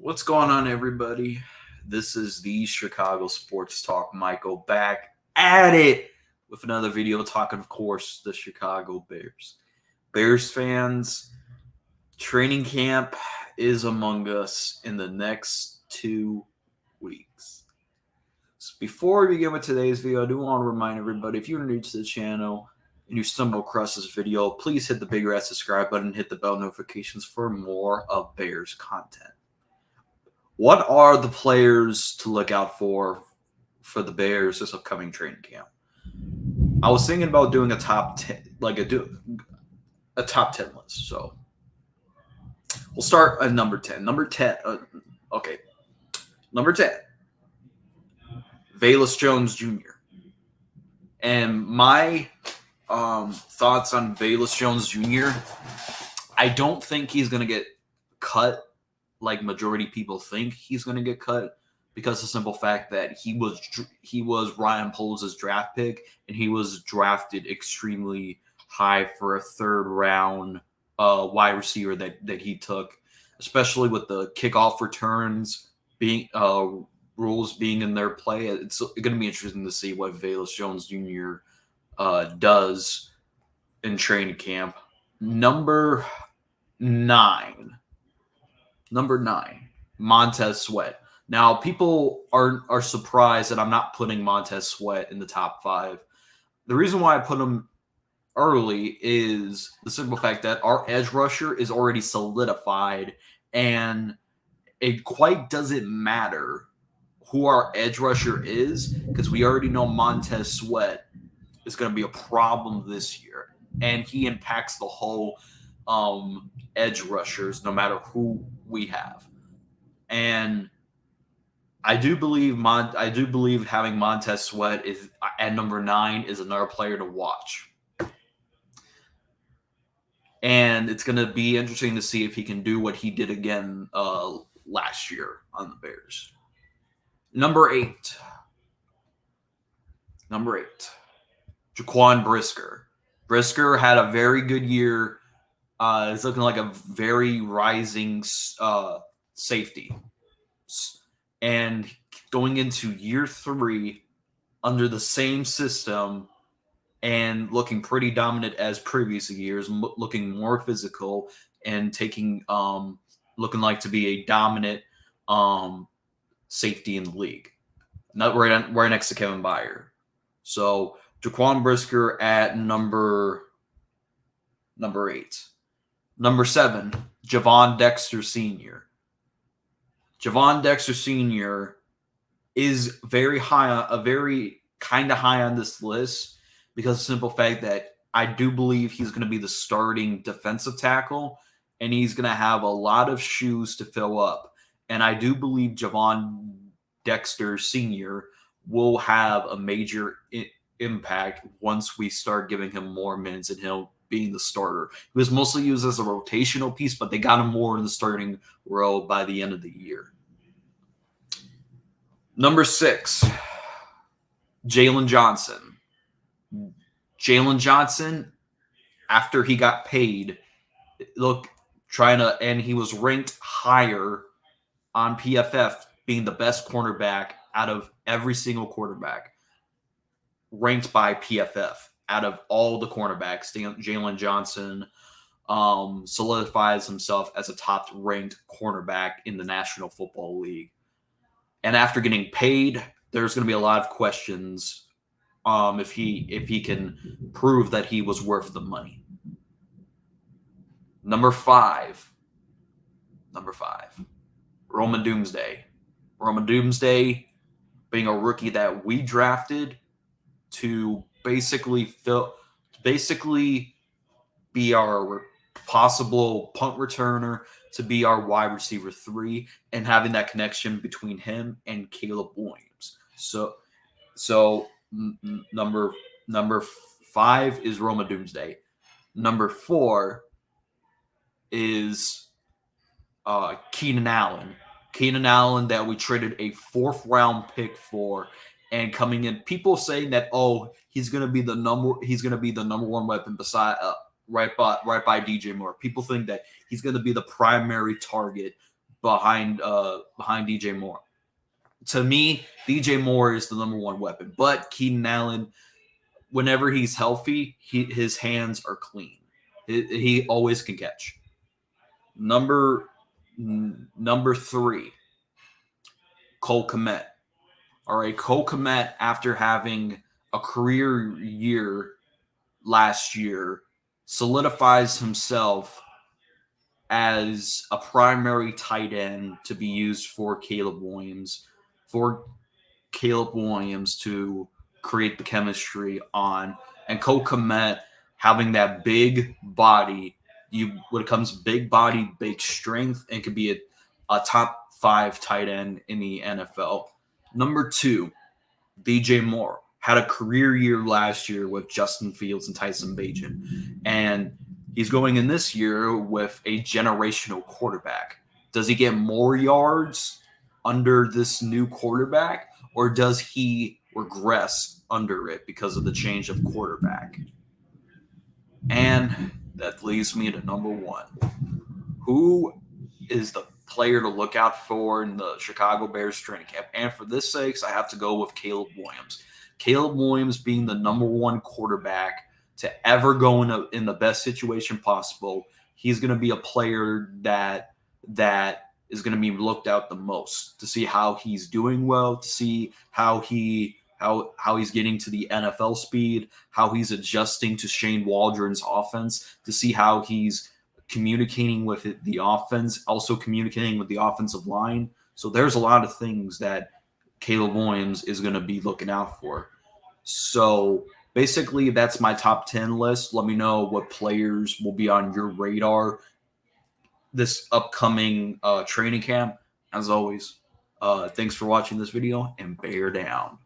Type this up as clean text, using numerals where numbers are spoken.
What's going on, everybody? This is the Chicago Sports Talk. Michael back at it with another video talking, of course, the Chicago Bears. Bears fans, training camp is among us in the next 2 weeks. So before we begin with today's video, I do want to remind everybody, if you're new to the channel and you stumble across this video, please hit the big red subscribe button and hit the bell notifications for more of Bears content. What are the players to look out for the Bears this upcoming training camp? I was thinking about doing a top 10, like a top 10 list. So we'll start at number 10. Number 10. Okay. Number 10. Velus Jones Jr. And my thoughts on Velus Jones Jr., I don't think he's going to get cut like majority people think he's going to get cut, because of the simple fact that he was Ryan Poles' draft pick, and he was drafted extremely high for a third round wide receiver that he took, especially with the kickoff returns being rules being in their play. It's going to be interesting to see what Velus Jones Jr. Does in training camp. Number 9, Montez Sweat. Now, people are surprised that I'm not putting Montez Sweat in the top 5. The reason why I put him early is the simple fact that our edge rusher is already solidified, and it quite doesn't matter who our edge rusher is, because we already know Montez Sweat is going to be a problem this year, and he impacts the whole edge rushers no matter who we have. And I do believe having Montez Sweat is at number 9 is another player to watch. And it's going to be interesting to see if he can do what he did again last year on the Bears. Number 8. Jaquan Brisker. Brisker had a very good year. It's looking like a very rising safety. And going into year 3 under the same system and looking pretty dominant as previous years, looking more physical and taking looking like to be a dominant safety in the league. Not right next to Kevin Byard. So Jaquan Brisker at number 8. Number 7, Javon Dexter Sr. Javon Dexter Sr. is very high on this list, because of the simple fact that I do believe he's going to be the starting defensive tackle, and he's going to have a lot of shoes to fill up. And I do believe Javon Dexter Sr. will have a major impact once we start giving him more minutes and he'll being the starter. He was mostly used as a rotational piece, but they got him more in the starting role by the end of the year. Number 6, Jalen Johnson. Jalen Johnson, after he got paid, and he was ranked higher on PFF, being the best cornerback out of every single quarterback ranked by PFF. Out of all the cornerbacks, Jalen Johnson solidifies himself as a top-ranked cornerback in the National Football League. And after getting paid, there's going to be a lot of questions if he can prove that he was worth the money. Number 5, Roman Doomsday. Roman Doomsday being a rookie that we drafted to basically be our possible punt returner, to be our wide receiver 3, and having that connection between him and Caleb Williams. So number 5 is Roma Doomsday. Number 4 is Keenan Allen. Keenan Allen, that we traded a 4th round pick for, and coming in, people saying that he's gonna be the number 1 weapon beside right by DJ Moore. People think that he's gonna be the primary target behind DJ Moore. To me, DJ Moore is the number one weapon, but Keenan Allen, whenever he's healthy, his hands are clean. He always can catch. Number 3, Cole Kmet. All right, Cole Kmet, after having a career year last year, solidifies himself as a primary tight end to be used for Caleb Williams to create the chemistry on. And Cole Kmet having that big body, when it comes big body, big strength, and could be a top 5 tight end in the NFL. Number 2, DJ Moore had a career year last year with Justin Fields and Tyson Bagent. And he's going in this year with a generational quarterback. Does he get more yards under this new quarterback, or does he regress under it because of the change of quarterback? And that leads me to number 1. Who is the player to look out for in the Chicago Bears training camp? And for this sakes, I have to go with Caleb Williams. Caleb Williams being the number 1 quarterback to ever go in the best situation possible. He's going to be a player that is going to be looked at the most, to see how he's doing well, to see how he's getting to the NFL speed, how he's adjusting to Shane Waldron's offense, to see how he's communicating with the offense, also communicating with the offensive line. So there's a lot of things that Caleb Williams is going to be looking out for. So basically, that's my top 10 list. Let me know what players will be on your radar this upcoming training camp. As always, thanks for watching this video, and bear down.